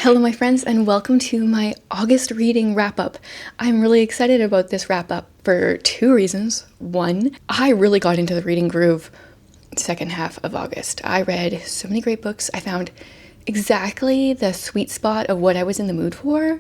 Hello my friends and welcome to my August reading wrap-up. I'm really excited about this wrap-up for two reasons. One, I really got into the reading groove second half of August. I read so many great books. I found exactly the sweet spot of what I was in the mood for.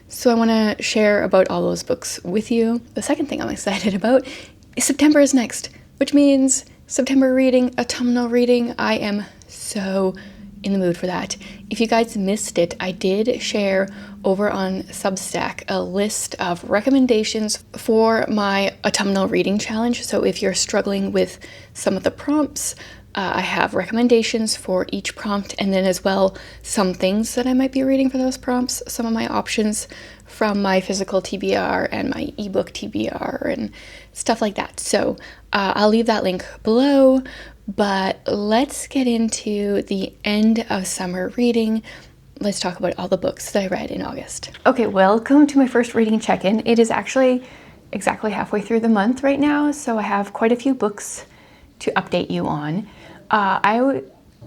So I want to share about all those books with you. The second thing I'm excited about is September is next, which means September reading, autumnal reading. I am so in the mood for that. If you guys missed it, I did share over on Substack a list of recommendations for my autumnal reading challenge. So if you're struggling with some of the prompts, I have recommendations for each prompt, and then as well some things that I might be reading for those prompts, some of my options from my physical TBR and my ebook TBR and stuff like that. So I'll leave that link below. But let's get into the end of summer reading. Let's talk about all the books that I read in August. Okay, welcome to my first reading check-in. It is actually exactly halfway through the month right now, so I have quite a few books to update you on. I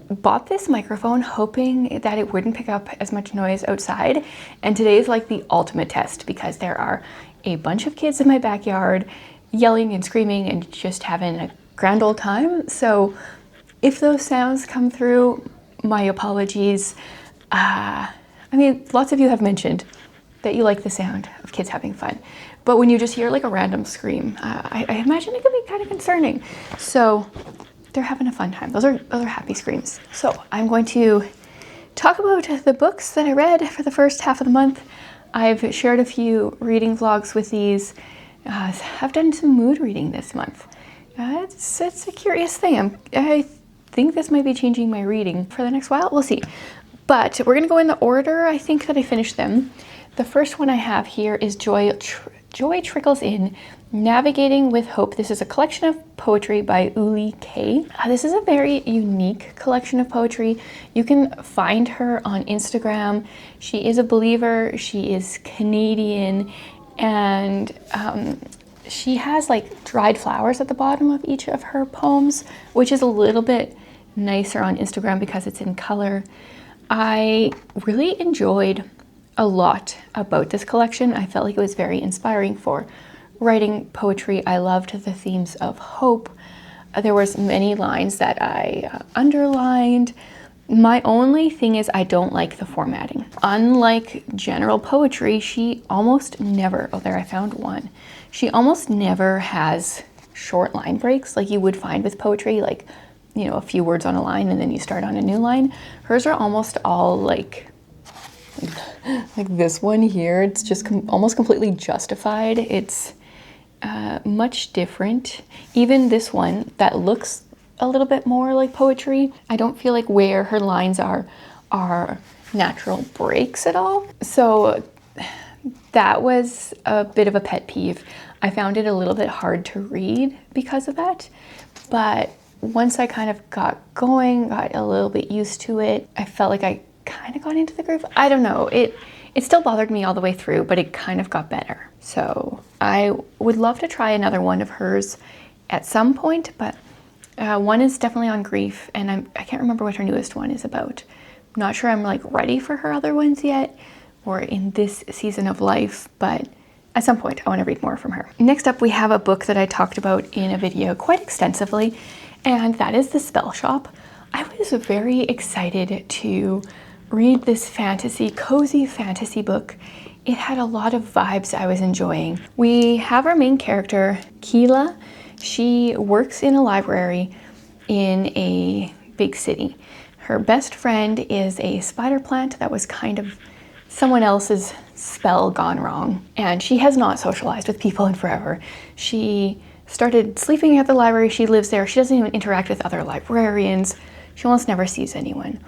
bought this microphone hoping that it wouldn't pick up as much noise outside, and today is like the ultimate test because there are a bunch of kids in my backyard yelling and screaming and just having a grand old time. So if those sounds come through, my apologies. I mean, lots of you have mentioned that you like the sound of kids having fun, but when you just hear like a random scream, I imagine it could be kind of concerning. So they're having a fun time. Those are happy screams. So I'm going to talk about the books that I read for the first half of the month. I've shared a few reading vlogs with these. I've done some mood reading this month. It's a curious thing. I think this might be changing my reading for the next while. We'll see. But we're going to go in the order I think that I finished them. The first one I have here is Joy Trickles In, Navigating with Hope. This is a collection of poetry by Uli K. This is a very unique collection of poetry. You can find her on Instagram. She is a believer. She is Canadian, and she has like dried flowers at the bottom of each of her poems, which is a little bit nicer on Instagram because it's in color. I really enjoyed a lot about this collection. I felt like it was very inspiring for writing poetry. I loved the themes of hope. There was many lines that I underlined. My only thing is I don't like the formatting. Unlike general poetry, she almost never, oh there I found one. She almost never has short line breaks like you would find with poetry, like, you know, a few words on a line and then you start on a new line. Hers are almost all like this one here. It's just almost completely justified. It's much different. Even this one that looks a little bit more like poetry, I don't feel like where her lines are natural breaks at all. So that was a bit of a pet peeve. I found it a little bit hard to read because of that, but once I kind of got going, got a little bit used to it, I felt like I kind of got into the groove. I don't know, it still bothered me all the way through, but it kind of got better. So I would love to try another one of hers at some point, but one is definitely on grief, and I can't remember what her newest one is about. I'm not sure I'm like ready for her other ones yet, or in this season of life, but at some point I want to read more from her. Next up, we have a book that I talked about in a video quite extensively, and that is The Spellshop. I was very excited to read this cozy fantasy book. It had a lot of vibes I was enjoying. We have our main character, Keela. She works in a library in a big city. Her best friend is a spider plant that was kind of someone else's spell gone wrong, and she has not socialized with people in forever. She started sleeping at the library. She lives there. She doesn't even interact with other librarians. She almost never sees anyone.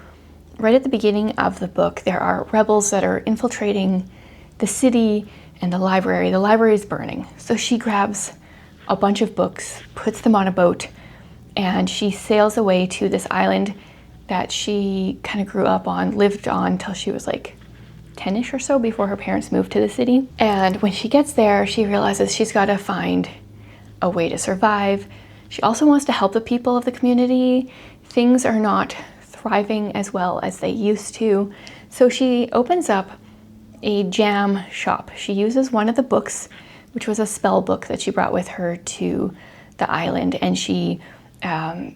Right at the beginning of the book, there are rebels that are infiltrating the city and the library. The library is burning. So she grabs a bunch of books, puts them on a boat, and she sails away to this island that she kind of grew up on, lived on till she was like 10-ish or so before her parents moved to the city. And when she gets there, she realizes she's got to find a way to survive. She also wants to help the people of the community. Things are not thriving as well as they used to. So she opens up a jam shop. She uses one of the books, which was a spell book that she brought with her to the island, and she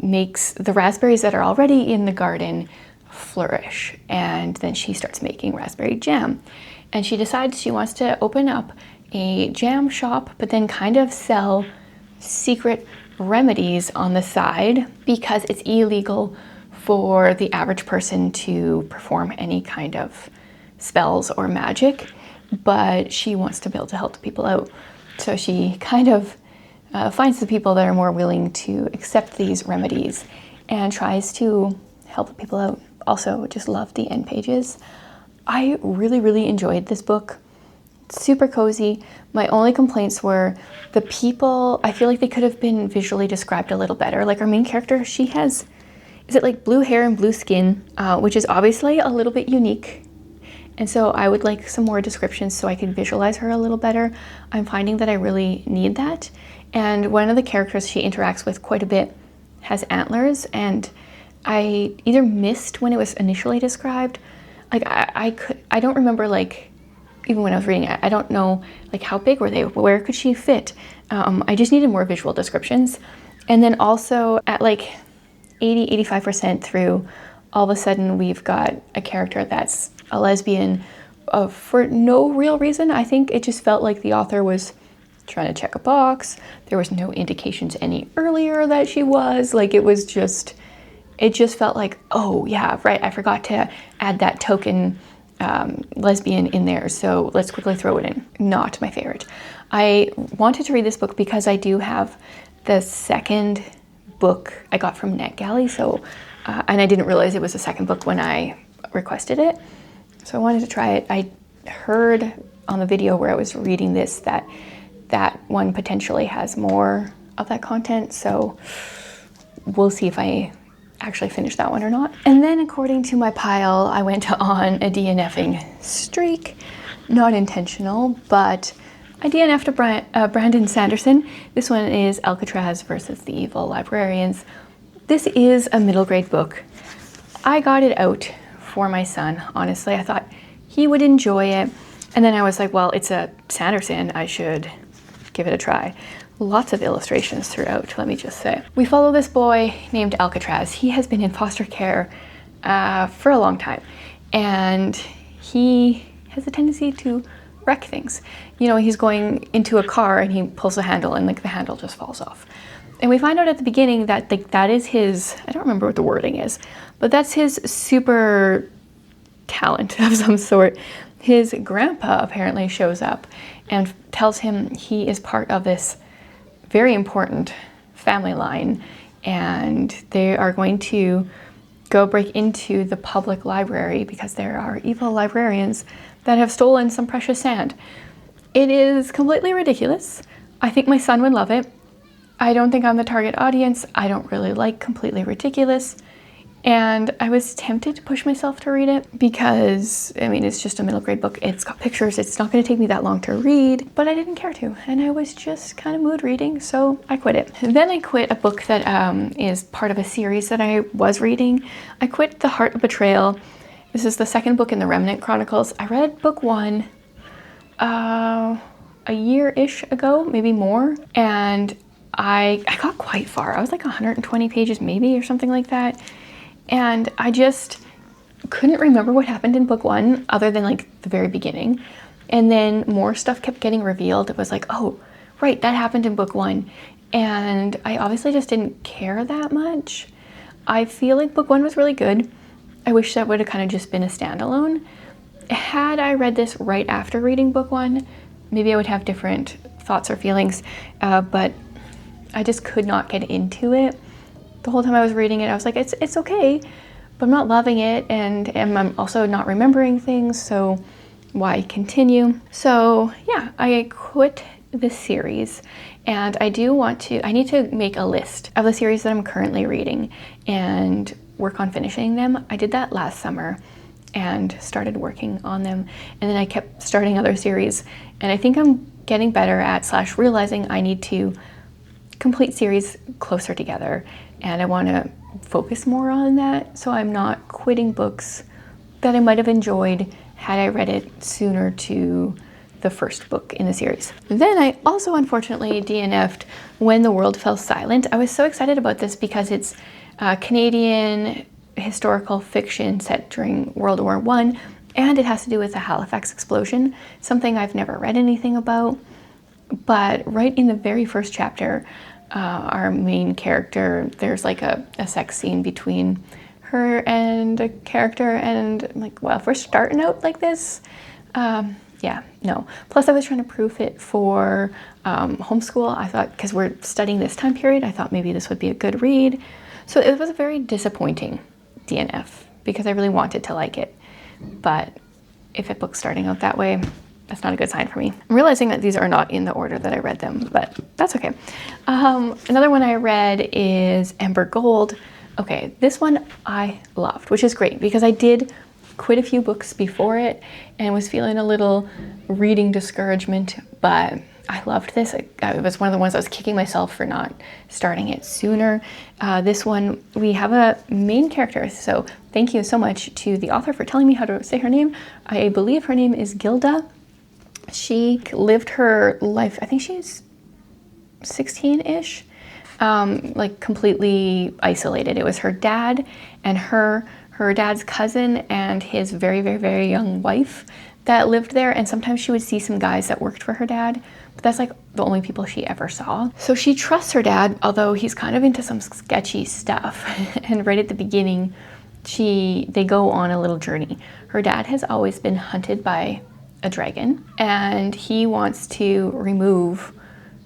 makes the raspberries that are already in the garden flourish, and then she starts making raspberry jam. And she decides she wants to open up a jam shop, but then kind of sell secret remedies on the side, because it's illegal for the average person to perform any kind of spells or magic, but she wants to be able to help the people out. So she kind of finds the people that are more willing to accept these remedies and tries to help the people out. Also, just love the end pages. I really enjoyed this book. Super cozy. My only complaints were the people. I feel like they could have been visually described a little better. Like our main character, she has, is it like blue hair and blue skin, which is obviously a little bit unique. And so I would like some more descriptions so I can visualize her a little better. I'm finding that I really need that. And one of the characters she interacts with quite a bit has antlers, and I either missed when it was initially described. Like I don't remember, like, even when I was reading it, I don't know like how big were they, where could she fit? I just needed more visual descriptions. And then also at like 85% through, all of a sudden we've got a character that's a lesbian for no real reason. I think it just felt like the author was trying to check a box. There was no indications any earlier that she was. Like it just felt like, oh yeah, right, I forgot to add that token lesbian in there, so let's quickly throw it in. Not my favorite. I wanted to read this book because I do have the second book I got from NetGalley, so and I didn't realize it was the second book when I requested it, so I wanted to try it. I heard on the video where I was reading this that one potentially has more of that content, so we'll see if I actually finish that one or not. And then according to my pile, I went on a DNFing streak. Not intentional, but I DNF'd Brandon Sanderson. This one is Alcatraz versus the Evil Librarians. This is a middle grade book. I got it out for my son, honestly. I thought he would enjoy it. And then I was like, well, it's a Sanderson, I should give it a try. Lots of illustrations throughout, let me just say. We follow this boy named Alcatraz. He has been in foster care for a long time, and he has a tendency to wreck things. You know, he's going into a car and he pulls the handle and like the handle just falls off. And we find out at the beginning that like that is his, I don't remember what the wording is, but that's his super talent of some sort. His grandpa apparently shows up and tells him he is part of this very important family line, and they are going to go break into the public library because there are evil librarians that have stolen some precious sand. It is completely ridiculous. I think my son would love it. I don't think I'm the target audience. I don't really like completely ridiculous. And I was tempted to push myself to read it because, I mean, it's just a middle grade book. It's got pictures. It's not going to take me that long to read, but I didn't care to. And I was just kind of mood reading, so I quit it. And then I quit a book that is part of a series that I was reading. I quit The Heart of Betrayal. This is the second book in the Remnant Chronicles. I read book one a year-ish ago, maybe more. And I got quite far. I was like 120 pages maybe or something like that. And I just couldn't remember what happened in book one other than like the very beginning. And then more stuff kept getting revealed. It was like, oh, right, that happened in book one. And I obviously just didn't care that much. I feel like book one was really good. I wish that would have kind of just been a standalone. Had I read this right after reading book one, maybe I would have different thoughts or feelings, but I just could not get into it. The whole time I was reading it, I was like, it's okay, but I'm not loving it, and I'm also not remembering things, so why continue? So yeah, I quit this series, and I need to make a list of the series that I'm currently reading and work on finishing them. I did that last summer and started working on them, and then I kept starting other series, and I think I'm getting better at / realizing I need to complete series closer together, and I want to focus more on that, so I'm not quitting books that I might have enjoyed had I read it sooner to the first book in the series. Then I also unfortunately DNF'd When the World Fell Silent. I was so excited about this because it's Canadian historical fiction set during World War I, and it has to do with the Halifax explosion, something I've never read anything about. But right in the very first chapter, our main character, there's like a sex scene between her and a character, and I'm like, well, if we're starting out like this, yeah, no. Plus I was trying to proof it for homeschool. I thought, because we're studying this time period, I thought maybe this would be a good read. So it was a very disappointing DNF because I really wanted to like it. But if a book's starting out that way, that's not a good sign for me. I'm realizing that these are not in the order that I read them, but that's okay. Another one I read is Embergold. Okay, this one I loved, which is great because I did quit a few books before it and was feeling a little reading discouragement, but I loved this. It was one of the ones I was kicking myself for not starting it sooner. This one, we have a main character, so thank you so much to the author for telling me how to say her name. I believe her name is Gilda. She lived her life, I think she's 16-ish, like completely isolated. It was her dad and her dad's cousin and his very, very, very young wife that lived there. And sometimes she would see some guys that worked for her dad, but that's like the only people she ever saw. So she trusts her dad, although he's kind of into some sketchy stuff. And right at the beginning, they go on a little journey. Her dad has always been hunted by a dragon, and he wants to remove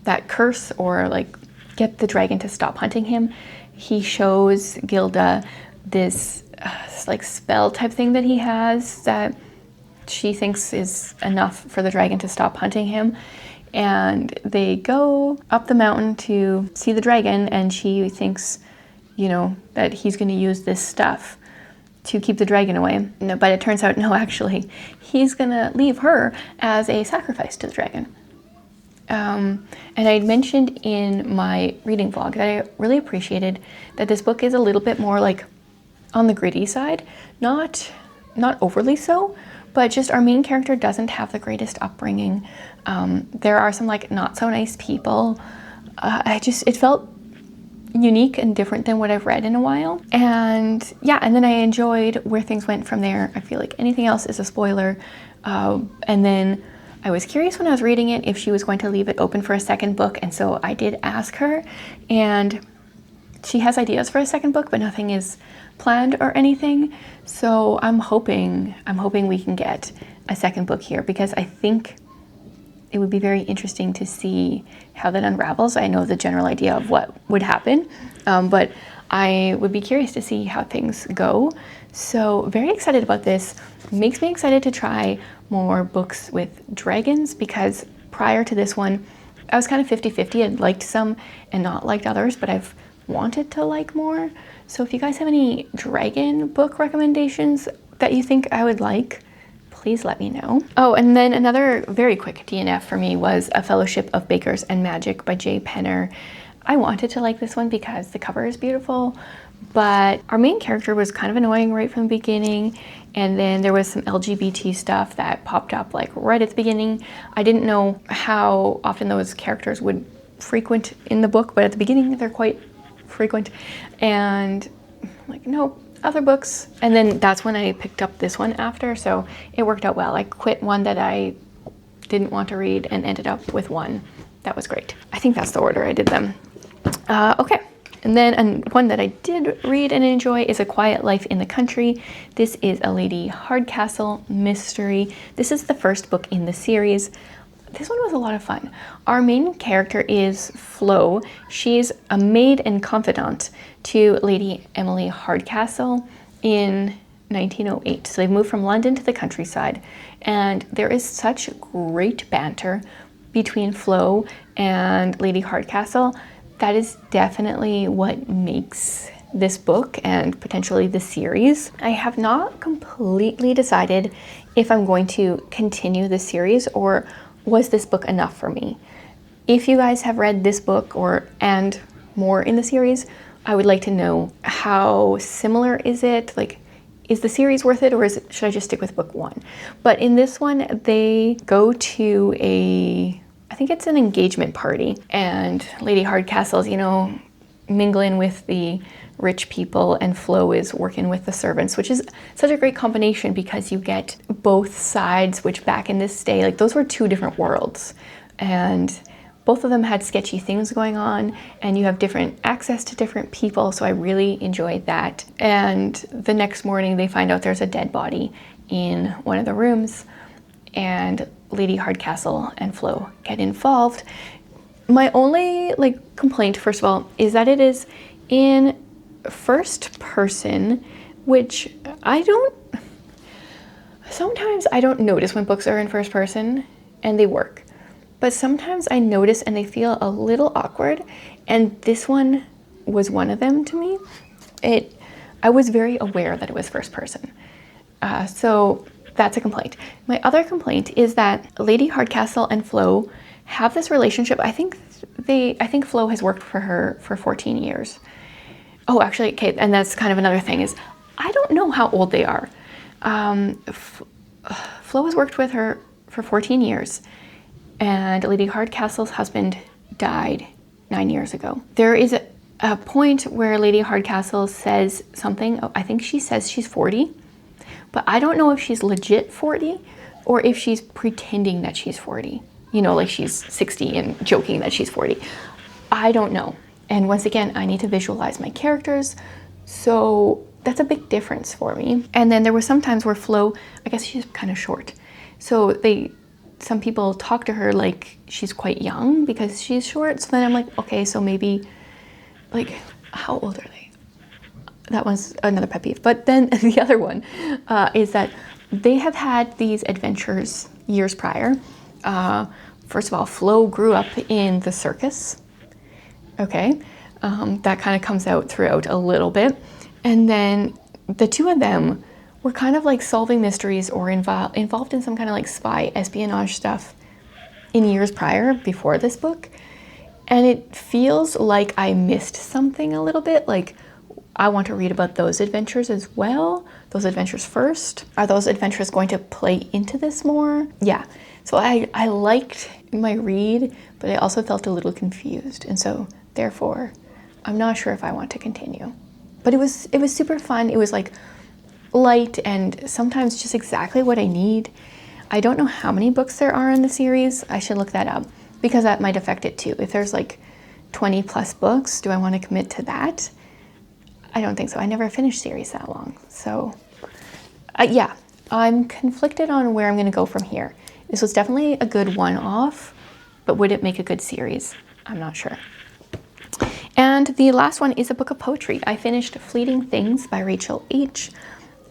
that curse or like get the dragon to stop hunting him. He shows Gilda this like spell type thing that he has that she thinks is enough for the dragon to stop hunting him. And they go up the mountain to see the dragon, and she thinks, you know, that he's going to use this stuff to keep the dragon away. No, but it turns out, no, actually, he's going to leave her as a sacrifice to the dragon. And I mentioned in my reading vlog that I really appreciated that this book is a little bit more like on the gritty side, not overly so, but just our main character doesn't have the greatest upbringing. There are some like not so nice people. It felt unique and different than what I've read in a while. And yeah, and then I enjoyed where things went from there. I feel like anything else is a spoiler. And then I was curious when I was reading it if she was going to leave it open for a second book. And so I did ask her, and she has ideas for a second book, but nothing is planned or anything. So I'm hoping we can get a second book here, because I think it would be very interesting to see how that unravels. I know the general idea of what would happen, but I would be curious to see how things go. So very excited about this. Makes me excited to try more books with dragons, because prior to this one, I was kind of 50-50. I'd liked some and not liked others, but I've wanted to like more. So if you guys have any dragon book recommendations that you think I would like, please let me know. Oh, and then another very quick DNF for me was A Fellowship of Bakers and Magic by Jay Penner. I wanted to like this one because the cover is beautiful, but our main character was kind of annoying right from the beginning, and then there was some LGBT stuff that popped up like right at the beginning. I didn't know how often those characters would frequent in the book, but at the beginning they're quite frequent, and I'm like, no, other books. And then that's when I picked up this one after, so it worked out well. I quit one that I didn't want to read and ended up with one that was great. I think that's the order I did them. Okay, and then one that I did read and enjoy is A Quiet Life in the Country. This is a Lady Hardcastle mystery. This is the first book in the series. This one was a lot of fun. Our main character is Flo. She's a maid and confidant to Lady Emily Hardcastle in 1908. So they've moved from London to the countryside, and there is such great banter between Flo and Lady Hardcastle. That is definitely what makes this book and potentially the series. I have not completely decided if I'm going to continue the series or was this book enough for me. If you guys have read this book and more in the series, I would like to know how similar is it? Like, is the series worth it, or should I just stick with book 1? But in this one, they go to I think it's an engagement party, and Lady Hardcastle's, mingling with the rich people, and Flo is working with the servants, which is such a great combination because you get both sides, which back in this day, like those were two different worlds, and both of them had sketchy things going on, and you have different access to different people, so I really enjoyed that. And the next morning they find out there's a dead body in one of the rooms, and Lady Hardcastle and Flo get involved. My only complaint, first of all, is that it is in first person, which sometimes I don't notice when books are in first person and they work. But sometimes I notice and they feel a little awkward, and this one was one of them to me. I was very aware that it was first person. So that's a complaint. My other complaint is that Lady Hardcastle and Flo have this relationship. I think Flo has worked for her for 14 years. Oh, actually, okay, and that's kind of another thing is I don't know how old they are. Flo has worked with her for 14 years. And Lady Hardcastle's husband died 9 years ago. There is a point where Lady Hardcastle says something. I think she says she's 40, but I don't know if she's legit 40 or if she's pretending that she's 40. Like she's 60 and joking that she's 40. I don't know. And once again, I need to visualize my characters. So that's a big difference for me. And then there were some times where Flo, I guess she's kind of short. So some people talk to her like she's quite young because she's short. So then I'm like, okay, so maybe, how old are they? That one's another pet peeve. But then the other one is that they have had these adventures years prior. First of all, Flo grew up in the circus. Okay, that kind of comes out throughout a little bit. And then the two of them were kind of solving mysteries or involved in some kind of spy espionage stuff in years prior before this book. And it feels like I missed something a little bit. I want to read about those adventures as well. Those adventures first. Are those adventures going to play into this more? Yeah. So I liked my read, but I also felt a little confused. And so therefore, I'm not sure if I want to continue. But it was super fun. It was light and sometimes just exactly what I need. I don't know how many books there are in the series. I should look that up because that might affect it too. If there's 20 plus books, do I want to commit to that? I don't think so. I never finished series that long. So yeah, I'm conflicted on where I'm going to go from here. This was definitely a good one-off, but would it make a good series? I'm not sure. And the last one is a book of poetry. I finished Fleeting Things by Rachel H.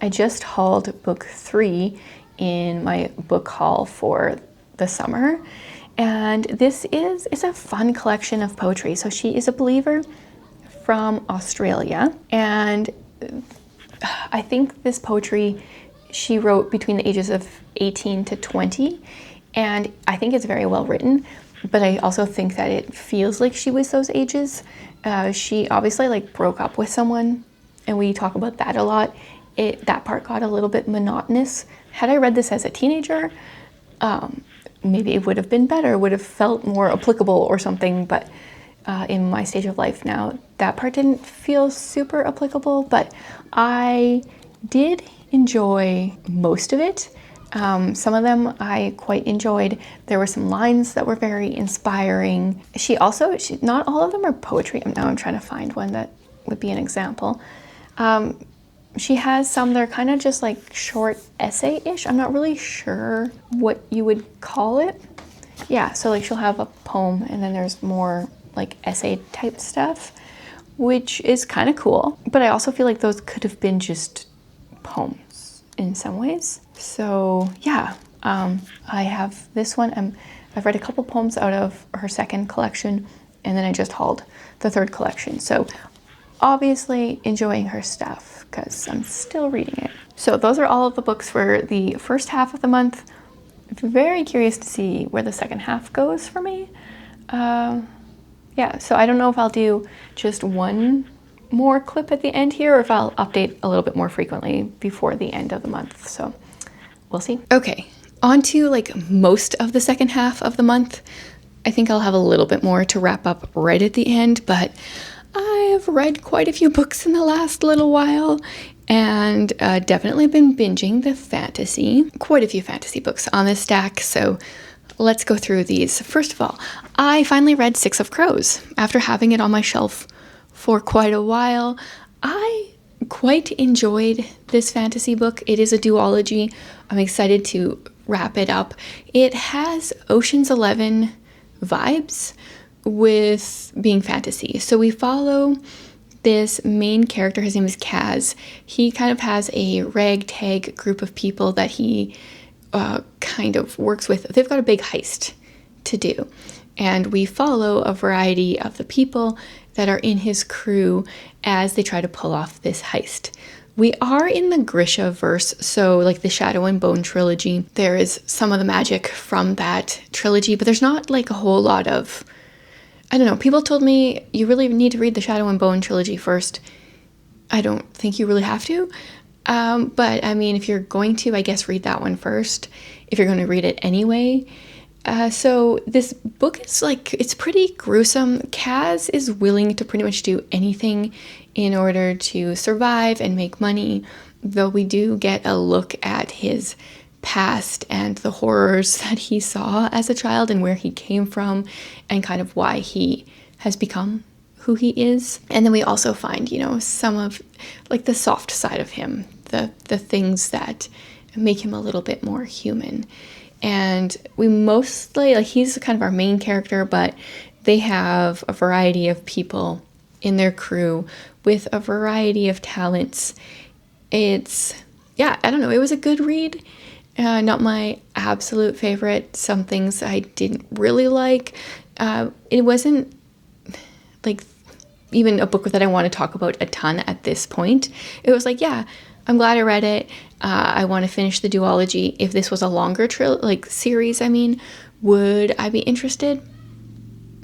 I just hauled book 3 in my book haul for the summer. And this is a fun collection of poetry. So she is a believer from Australia. And I think this poetry she wrote between the ages of 18 to 20. And I think it's very well written. But I also think that it feels like she was those ages. She obviously broke up with someone. And we talk about that a lot. That part got a little bit monotonous. Had I read this as a teenager, maybe it would have been better, would have felt more applicable or something, but in my stage of life now, that part didn't feel super applicable, but I did enjoy most of it. Some of them I quite enjoyed. There were some lines that were very inspiring. Not all of them are poetry. Now I'm trying to find one that would be an example. She has some that are kind of just short essay-ish. I'm not really sure what you would call it. Yeah, so she'll have a poem and then there's more essay type stuff, which is kind of cool. But I also feel like those could have been just poems in some ways. So yeah, I have this one. I've read a couple poems out of her second collection, and then I just hauled the third collection. So obviously enjoying her stuff because I'm still reading it. So those are all of the books for the first half of the month. I'm very curious to see where the second half goes for me. Yeah, so I don't know if I'll do just one more clip at the end here, or if I'll update a little bit more frequently before the end of the month. So we'll see. Okay, on to like most of the second half of the month. I think I'll have a little bit more to wrap up right at the end, but I've read quite a few books in the last little while, and definitely been binging the fantasy. Quite a few fantasy books on this stack, so let's go through these. First of all, I finally read Six of Crows after having it on my shelf for quite a while. I quite enjoyed this fantasy book. It is a duology. I'm excited to wrap it up. It has Ocean's 11 vibes with being fantasy. So we follow this main character. His name is Kaz. He kind of has a ragtag group of people that he kind of works with. They've got a big heist to do, and we follow a variety of the people that are in his crew as they try to pull off this heist. We are in the Grisha verse, so like the Shadow and Bone trilogy. There is some of the magic from that trilogy, but there's not like a whole lot of, I don't know, people told me you really need to read the Shadow and Bone trilogy first. I don't think you really have to, but I mean, if you're going to, I guess, read that one first, if you're going to read it anyway. So this book is like, it's pretty gruesome. Kaz is willing to pretty much do anything in order to survive and make money, though we do get a look at his past and the horrors that he saw as a child and where he came from and kind of why he has become who he is. And then we also find, you know, some of like the soft side of him, the things that make him a little bit more human. And we mostly, like, he's kind of our main character, but they have a variety of people in their crew with a variety of talents. It's, yeah, I don't know, it was a good read. Not my absolute favorite. Some things I didn't really like. It wasn't like even a book that I want to talk about a ton at this point. It was like, yeah, I'm glad I read it. I want to finish the duology. If this was a longer series, I mean, would I be interested?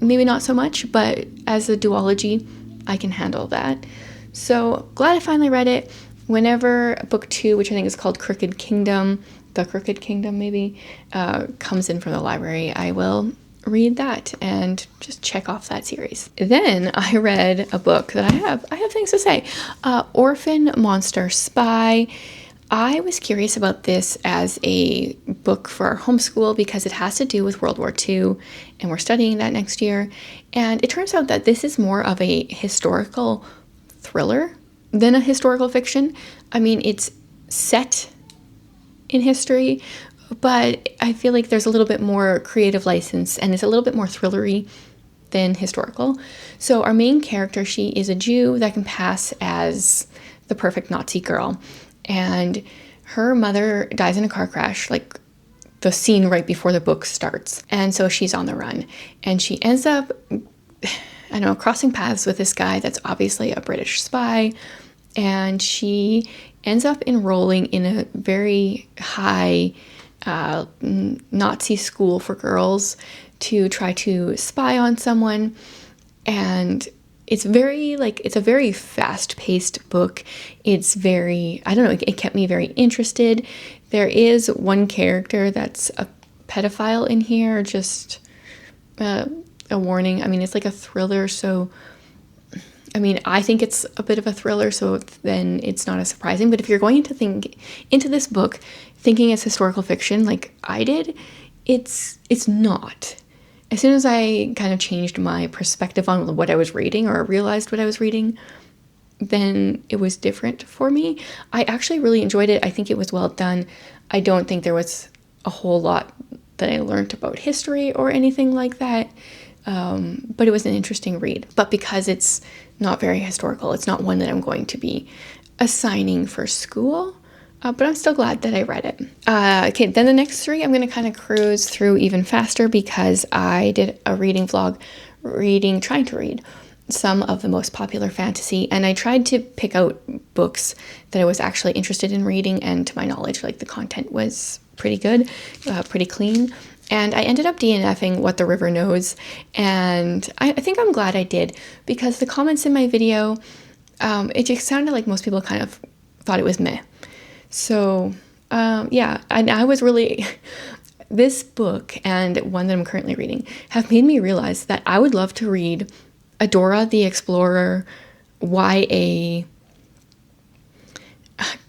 Maybe not so much, but as a duology, I can handle that. So glad I finally read it. Whenever book 2, which I think is called Crooked Kingdom, The Crooked Kingdom maybe, comes in from the library, I will read that and just check off that series. Then I read a book that I have things to say. Orphan Monster Spy. I was curious about this as a book for our homeschool because it has to do with World War II, and we're studying that next year. And it turns out that this is more of a historical thriller than a historical fiction. I mean, it's set in history, but I feel like there's a little bit more creative license, and it's a little bit more thrillery than historical. So our main character, she is a Jew that can pass as the perfect Nazi girl. And her mother dies in a car crash, like the scene right before the book starts. And so she's on the run. And she ends up, I don't know, crossing paths with this guy that's obviously a British spy. And she ends up enrolling in a very high Nazi school for girls to try to spy on someone. And it's a very fast-paced book. It's very, I don't know, it kept me very interested. There is one character that's a pedophile in here, just a warning. I mean, it's like a thriller, so, I mean, I think it's a bit of a thriller, so then it's not as surprising. But if you're going to into this book thinking it's historical fiction like I did, it's not. As soon as I kind of changed my perspective on what I was reading, or realized what I was reading, then it was different for me. I actually really enjoyed it. I think it was well done. I don't think there was a whole lot that I learned about history or anything like that, but it was an interesting read. But because it's not very historical, it's not one that I'm going to be assigning for school. But I'm still glad that I read it. Okay, then the next 3, I'm going to kind of cruise through even faster because I did a reading vlog trying to read some of the most popular fantasy, and I tried to pick out books that I was actually interested in reading, and to my knowledge, like, the content was pretty good, pretty clean. And I ended up DNFing What the River Knows, and I think I'm glad I did because the comments in my video it just sounded like most people kind of thought it was meh. So, yeah, and I was really, this book and one that I'm currently reading have made me realize that I would love to read a Dora the Explorer YA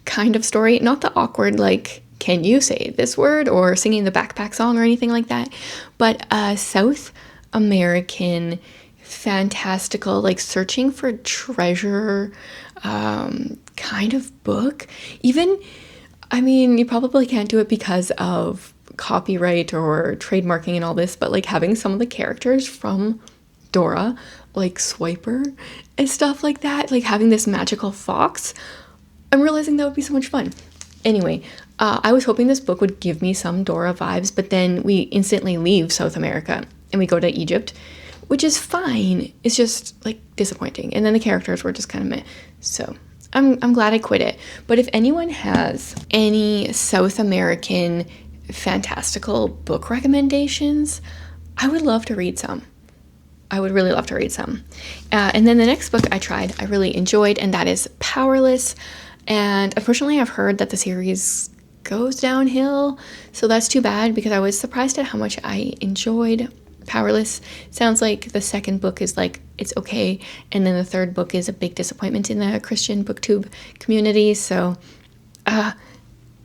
kind of story. Not the awkward, like, can you say this word or singing the backpack song or anything like that, but a South American fantastical, like searching for treasure kind of book. Even, I mean, you probably can't do it because of copyright or trademarking and all this, but like having some of the characters from Dora, like Swiper and stuff like that, like having this magical fox, I'm realizing that would be so much fun. Anyway, I was hoping this book would give me some Dora vibes, but then we instantly leave South America and we go to Egypt, which is fine. It's just like disappointing. And then the characters were just kind of meh. So I'm glad I quit it. But if anyone has any South American fantastical book recommendations, I would love to read some. I would really love to read some. And then the next book I tried, I really enjoyed, and that is Powerless. And unfortunately, I've heard that the series goes downhill, so that's too bad because I was surprised at how much I enjoyed Powerless. Sounds like the second book is like, it's okay, and then the third book is a big disappointment in the Christian booktube community, so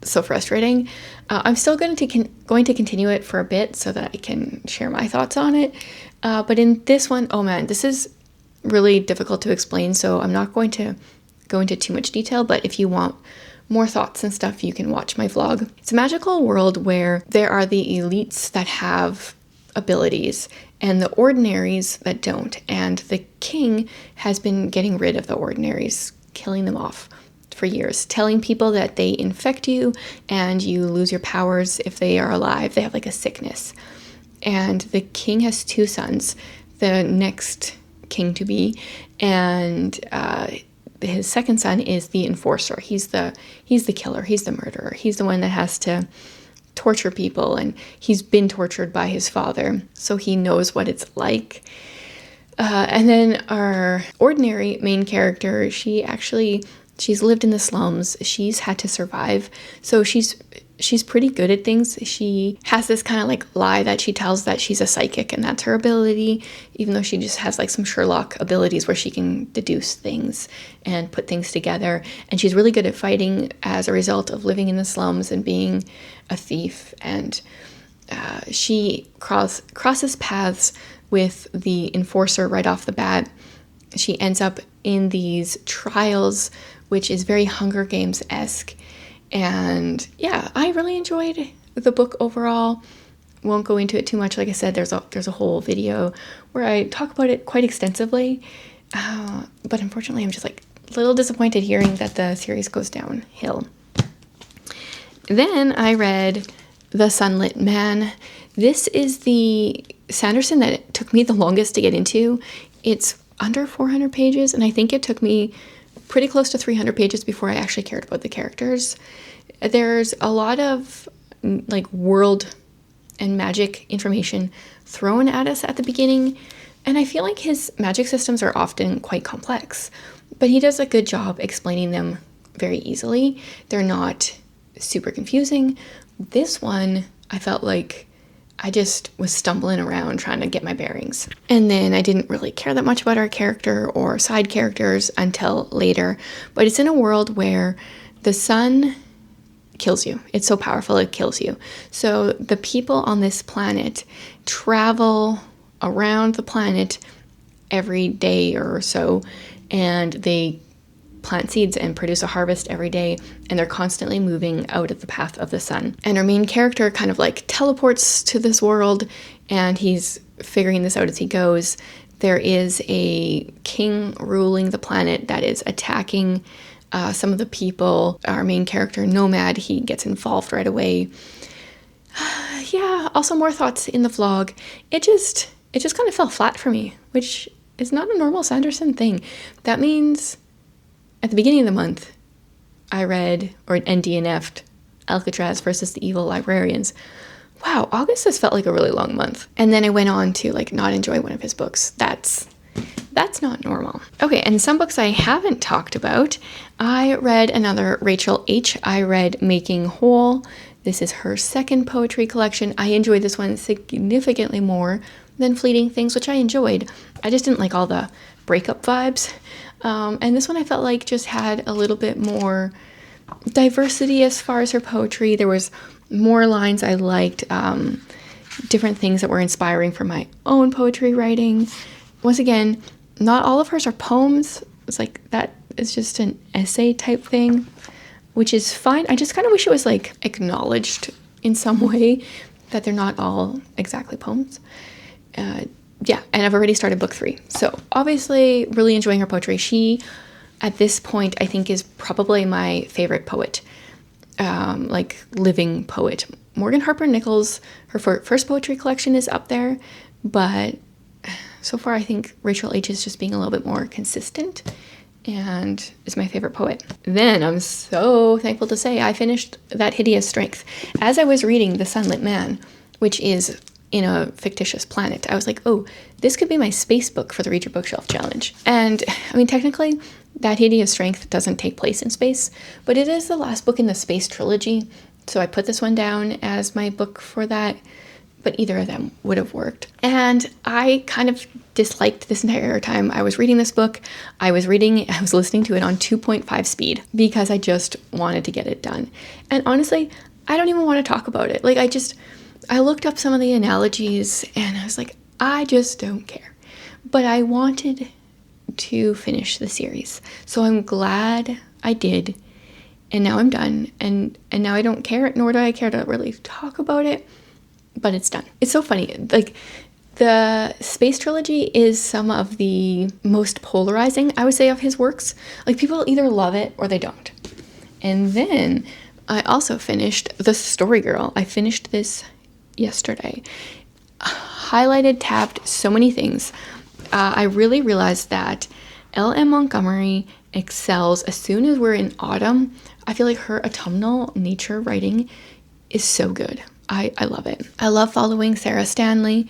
so frustrating. I'm still going to continue it for a bit so that I can share my thoughts on it, but in this one, oh man, this is really difficult to explain, so I'm not going to go into too much detail, but if you want more thoughts and stuff, you can watch my vlog. It's a magical world where there are the elites that have abilities and the ordinaries that don't, and the king has been getting rid of the ordinaries, killing them off for years, telling people that they infect you and you lose your powers if they are alive. They have like a sickness. And the king has two sons, the next king to be, and his second son is the enforcer. He's the killer. He's the murderer. He's the one that has to torture people, and he's been tortured by his father, so he knows what it's like. And then our ordinary main character, she's lived in the slums. She's had to survive, so she's pretty good at things. She has this kind of like lie that she tells that she's a psychic and that's her ability, even though she just has like some Sherlock abilities where she can deduce things and put things together. And she's really good at fighting as a result of living in the slums and being a thief. And she crosses paths with the enforcer right off the bat. She ends up in these trials, which is very Hunger Games-esque. And yeah, I really enjoyed the book overall. Won't go into it too much. Like I said, there's a whole video where I talk about it quite extensively. But unfortunately, I'm just like a little disappointed hearing that the series goes downhill. Then I read The Sunlit Man. This is the Sanderson that took me the longest to get into. It's under 400 pages, and I think it took me pretty close to 300 pages before I actually cared about the characters. There's a lot of like world and magic information thrown at us at the beginning, and I feel like his magic systems are often quite complex, but he does a good job explaining them very easily. They're not super confusing. This one, I felt like I just was stumbling around trying to get my bearings. And then I didn't really care that much about our character or side characters until later. But it's in a world where the sun kills you. It's so powerful, it kills you. So the people on this planet travel around the planet every day or so, and they plant seeds and produce a harvest every day, and they're constantly moving out of the path of the sun. And our main character kind of like teleports to this world, and he's figuring this out as he goes. There is a king ruling the planet that is attacking some of the people. Our main character, Nomad, he gets involved right away. Yeah, also more thoughts in the vlog. It just kind of fell flat for me, which is not a normal Sanderson thing. That means at the beginning of the month, I read or DNF'd Alcatraz versus the Evil Librarians. Wow, August has felt like a really long month. And then I went on to like not enjoy one of his books. That's That's not normal. Okay, and some books I haven't talked about. I read another Rachel H. I read Making Whole. This is her second poetry collection. I enjoyed this one significantly more than Fleeting Things, which I enjoyed. I just didn't like all the breakup vibes. And this one I felt like just had a little bit more diversity as far as her poetry. There was more lines I liked, different things that were inspiring for my own poetry writing. Once again, not all of hers are poems. It's like that is just an essay type thing, which is fine. I just kind of wish it was like acknowledged in some way that they're not all exactly poems. Yeah, and I've already started book 3. So obviously really enjoying her poetry. She, at this point, I think is probably my favorite poet, like living poet. Morgan Harper Nichols, her first poetry collection is up there, but so far I think Rachel H is just being a little bit more consistent and is my favorite poet. Then I'm so thankful to say I finished that Hideous Strength. As I was reading The Sunlit Man, which is in a fictitious planet, I was like, oh, this could be my space book for the Read Your Bookshelf Challenge. And I mean, technically, that Hideous Strength doesn't take place in space, but it is the last book in the space trilogy. So I put this one down as my book for that, but either of them would have worked. And I kind of disliked this entire time I was reading this book. I was listening to it on 2.5 speed because I just wanted to get it done. And honestly, I don't even want to talk about it. Like I looked up some of the analogies and I was like, I just don't care. But I wanted to finish the series. So I'm glad I did. And now I'm done. And now I don't care, nor do I care to really talk about it. But it's done. It's so funny. Like, the Space Trilogy is some of the most polarizing, I would say, of his works. Like, people either love it or they don't. And then I also finished The Story Girl. I finished this yesterday. Highlighted, tabbed, so many things. I really realized that L.M. Montgomery excels as soon as we're in autumn. I feel like her autumnal nature writing is so good. I love it. I love following Sarah Stanley.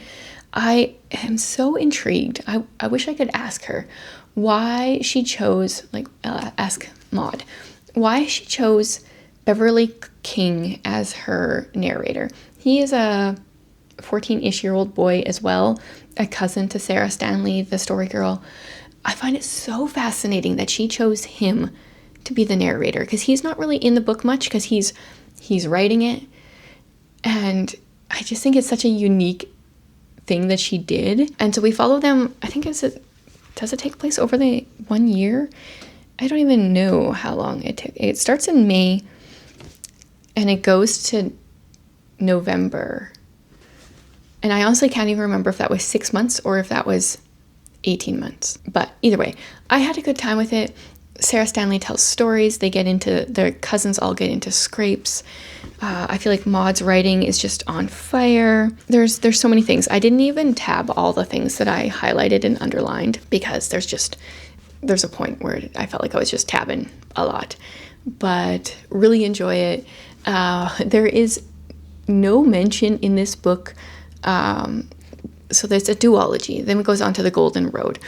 I am so intrigued. I wish I could ask her why she chose, ask Maud, why she chose Beverly King as her narrator. He is a 14-ish-year-old boy as well, a cousin to Sarah Stanley, the story girl. I find it so fascinating that she chose him to be the narrator, because he's not really in the book much because he's writing it. And I just think it's such a unique thing that she did. And so we follow them, I think does it take place over the 1 year? I don't even know how long it took. It starts in May and it goes to November. And I honestly can't even remember if that was 6 months or if that was 18 months. But either way, I had a good time with it. Sarah Stanley tells stories. Their cousins all get into scrapes. I feel like Maud's writing is just on fire. There's so many things. I didn't even tab all the things that I highlighted and underlined because there's a point where I felt like I was just tabbing a lot. But really enjoy it. There is no mention in this book. So there's a duology. Then it goes on to the Golden Road.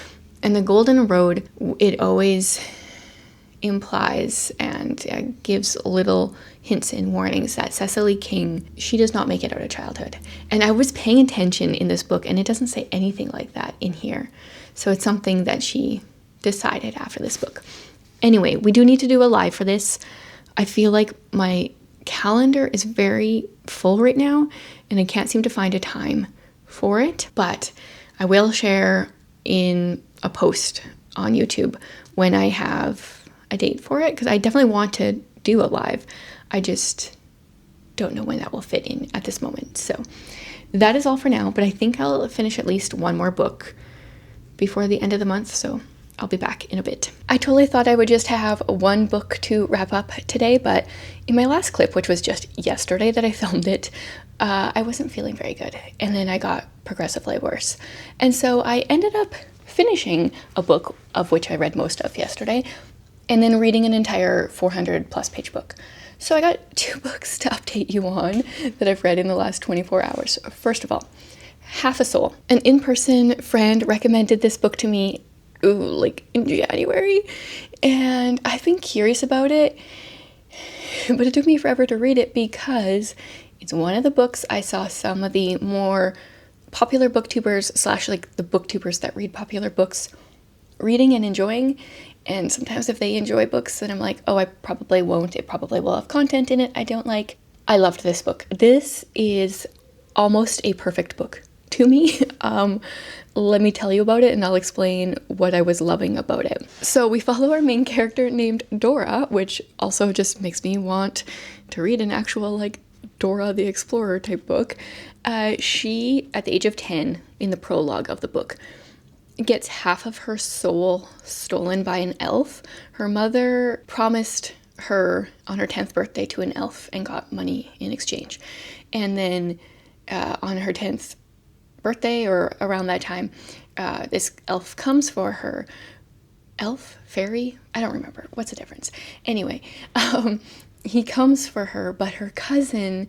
And the Golden Road, it always implies and gives little hints and warnings that Cecily King, she does not make it out of childhood. And I was paying attention in this book, and it doesn't say anything like that in here. So it's something that she decided after this book. Anyway, we do need to do a live for this. I feel like my calendar is very full right now, and I can't seem to find a time for it. But I will share in a post on YouTube when I have a date for it, because I definitely want to do a live. I just don't know when that will fit in at this moment. So that is all for now, but I think I'll finish at least one more book before the end of the month, so I'll be back in a bit. I totally thought I would just have one book to wrap up today, but in my last clip, which was just yesterday that I filmed it, I wasn't feeling very good, and then I got progressively worse. And so I ended up finishing a book of which I read most of yesterday, and then reading an entire 400 plus page book. So I got 2 books to update you on that I've read in the last 24 hours. First of all, Half a Soul. An in-person friend recommended this book to me, like in January, and I've been curious about it, but it took me forever to read it because it's one of the books I saw some of the more popular booktubers / like the booktubers that read popular books reading and enjoying. And sometimes if they enjoy books, then I'm like, oh, I probably won't. It probably will have content in it I don't like. I loved this book. This is almost a perfect book to me. Let me tell you about it and I'll explain what I was loving about it. So we follow our main character named Dora, which also just makes me want to read an actual like Dora the Explorer type book. She, at the age of 10, in the prologue of the book, gets half of her soul stolen by an elf. Her mother promised her on her 10th birthday to an elf and got money in exchange. And then on her 10th birthday or around that time, this elf comes for her. Elf? Fairy? I don't remember. What's the difference? Anyway, he comes for her, but her cousin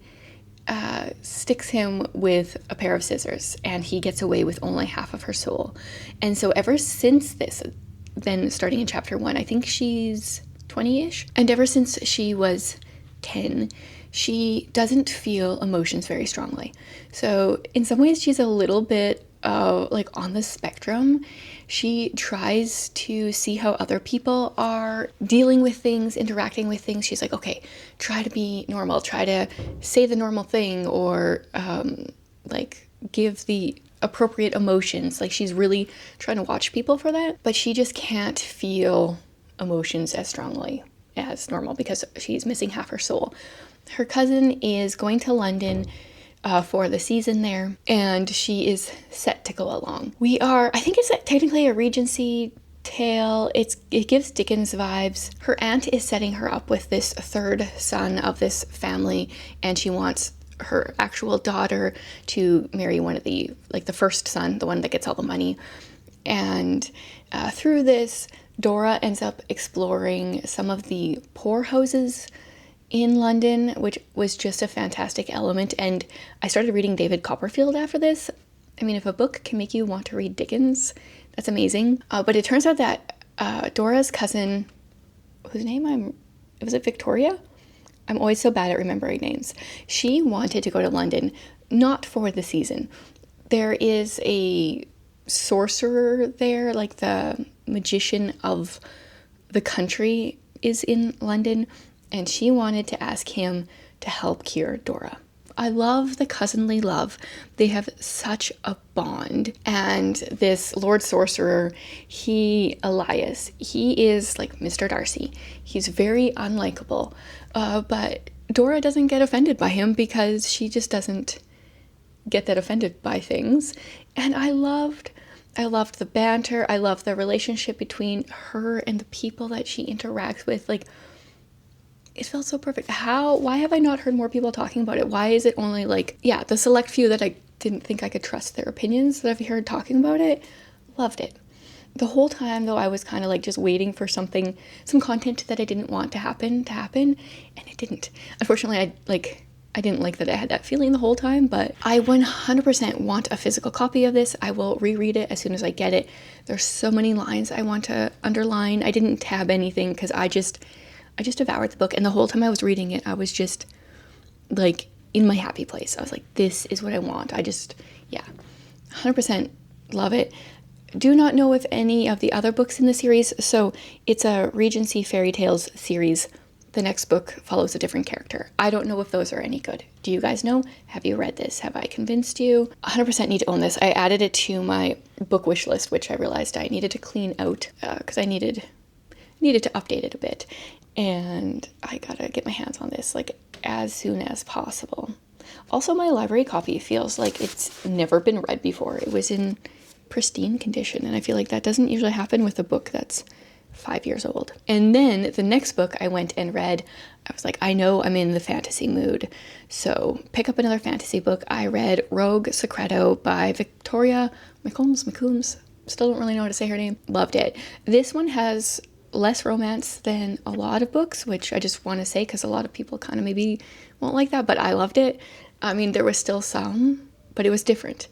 sticks him with a pair of scissors and he gets away with only half of her soul. And so ever since this, then starting in chapter 1, I think she's 20-ish, and ever since she was 10, she doesn't feel emotions very strongly. So in some ways she's a little bit like on the spectrum. She tries to see how other people are dealing with things, interacting with things. She's like, okay, try to be normal, try to say the normal thing, or like give the appropriate emotions. Like she's really trying to watch people for that, but she just can't feel emotions as strongly as normal because she's missing half her soul. Her cousin is going to London for the season there, and she is set to go along. I think it's technically a Regency tale. It gives Dickens vibes. Her aunt is setting her up with this third son of this family, and she wants her actual daughter to marry one of the first son, the one that gets all the money. And through this, Dora ends up exploring some of the poorhouses in London, which was just a fantastic element. And I started reading David Copperfield after this. I mean, if a book can make you want to read Dickens, that's amazing. But it turns out that Dora's cousin, whose name was it Victoria? I'm always so bad at remembering names. She wanted to go to London, not for the season. There is a sorcerer there, like the magician of the country is in London, and she wanted to ask him to help cure Dora. I love the cousinly love. They have such a bond. And this Lord Sorcerer, Elias, he is like Mr. Darcy. He's very unlikable. But Dora doesn't get offended by him because she just doesn't get that offended by things. And I loved the banter. I loved the relationship between her and the people that she interacts with. Like, it felt so perfect. Why have I not heard more people talking about it? Why is it only the select few that I didn't think I could trust their opinions that I've heard talking about it? Loved it. The whole time, though, I was kind of just waiting for some content that I didn't want to happen, and it didn't. Unfortunately, I didn't like that I had that feeling the whole time, but I 100% want a physical copy of this. I will reread it as soon as I get it. There's so many lines I want to underline. I didn't tab anything because I just devoured the book, and the whole time I was reading it, I was just in my happy place. I was like, this is what I want. 100% love it. Do not know if any of the other books in the series, so it's a Regency Fairy Tales series. The next book follows a different character. I don't know if those are any good. Do you guys know? Have you read this? Have I convinced you? 100% need to own this. I added it to my book wish list, which I realized I needed to clean out because I needed to update it a bit. And I gotta get my hands on this as soon as possible. Also, my library copy feels like it's never been read before. It was in pristine condition, and I feel like that doesn't usually happen with a book that's 5 years old. And then the next book I went and read, I was like, I know I'm in the fantasy mood, so pick up another fantasy book. I read Rogue Secreto by Victoria McCombs. Still don't really know how to say her name. Loved it. This one has less romance than a lot of books, which I just want to say because a lot of people kind of maybe won't like that, but I loved it. I mean, there was still some, but it was different.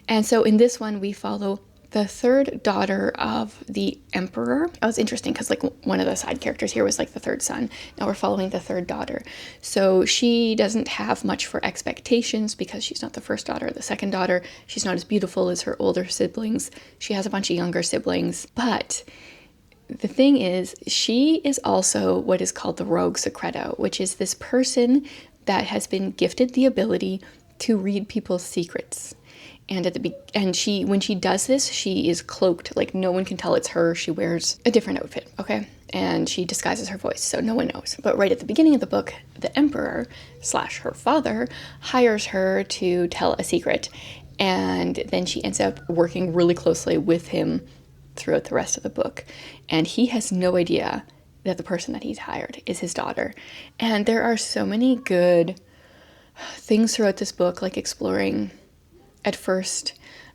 And so in this one, we follow the third daughter of the emperor. That was interesting because like one of the side characters here was like the third son. Now we're following the third daughter. So she doesn't have much for expectations because she's not the first daughter or the second daughter. She's not as beautiful as her older siblings. She has a bunch of younger siblings. But the thing is, she is also what is called the rogue secreto, which is this person that has been gifted the ability to read people's secrets. And when she does this, she is cloaked, like no one can tell it's her. She wears a different outfit, okay? And she disguises her voice, so no one knows. But right at the beginning of the book, the emperor / her father hires her to tell a secret. And then she ends up working really closely with him throughout the rest of the book. And he has no idea that the person that he's hired is his daughter. And there are so many good things throughout this book, like exploring. At first,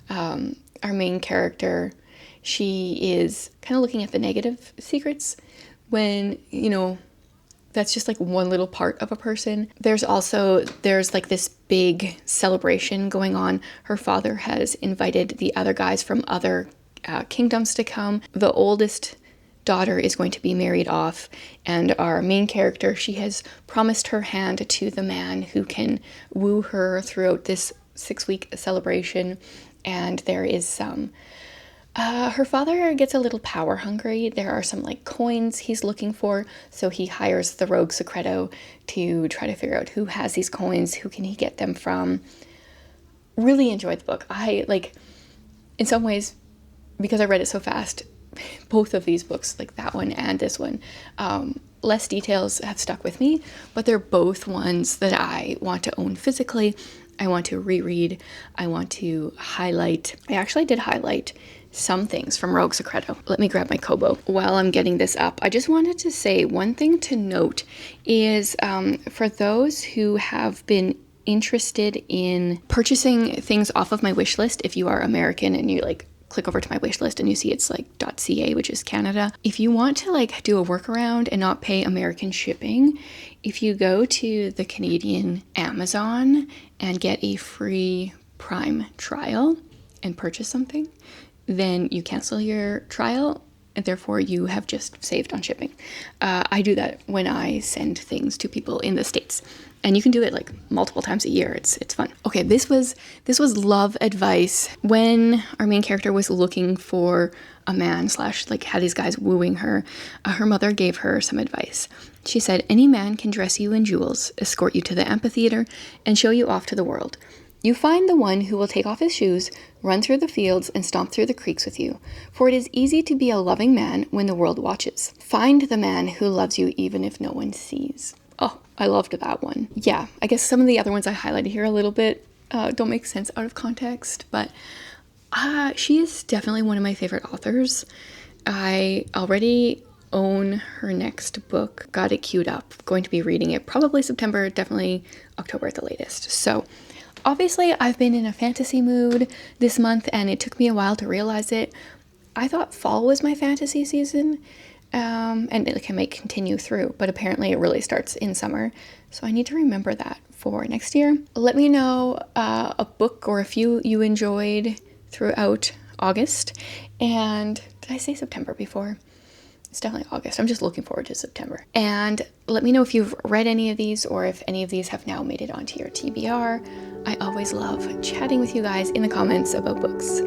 our main character, she is kind of looking at the negative secrets when, you know, that's just like one little part of a person. There's like this big celebration going on. Her father has invited the other guys from other kingdoms to come. The oldest daughter is going to be married off, and our main character, she has promised her hand to the man who can woo her throughout this 6-week celebration. And there is some her father gets a little power hungry. There are some like coins he's looking for, so he hires the rogue secreto to try to figure out who has these coins, who can he get them from. Really enjoyed the book. I like, in some ways, because I read it so fast, both of these books, like that one and this one, less details have stuck with me, but they're both ones that I want to own physically. I want to reread. I want to highlight. I actually did highlight some things from Rogue Secreto. Let me grab my Kobo while I'm getting this up. I just wanted to say one thing to note is for those who have been interested in purchasing things off of my wish list, if you are American and you like click over to my wish list and you see it's like .ca, which is Canada. If you want to like do a workaround and not pay American shipping, if you go to the Canadian Amazon and get a free Prime trial and purchase something, then you cancel your trial and therefore you have just saved on shipping. I do that when I send things to people in the States. And you can do it like multiple times a year. It's fun. Okay, this was love advice. When our main character was looking for a man / like had these guys wooing her, her mother gave her some advice. She said, "Any man can dress you in jewels, escort you to the amphitheater, and show you off to the world. You find the one who will take off his shoes, run through the fields, and stomp through the creeks with you. For it is easy to be a loving man when the world watches. Find the man who loves you even if no one sees." Oh, I loved that one. Yeah, I guess some of the other ones I highlighted here a little bit don't make sense out of context, but she is definitely one of my favorite authors. I already own her next book, got it queued up, going to be reading it probably September, definitely October at the latest. So obviously I've been in a fantasy mood this month and it took me a while to realize it. I thought fall was my fantasy season. And it might continue through, but apparently it really starts in summer. So I need to remember that for next year. Let me know a book or a few you enjoyed throughout August. And did I say September before? It's definitely August. I'm just looking forward to September. And let me know if you've read any of these or if any of these have now made it onto your TBR. I always love chatting with you guys in the comments about books.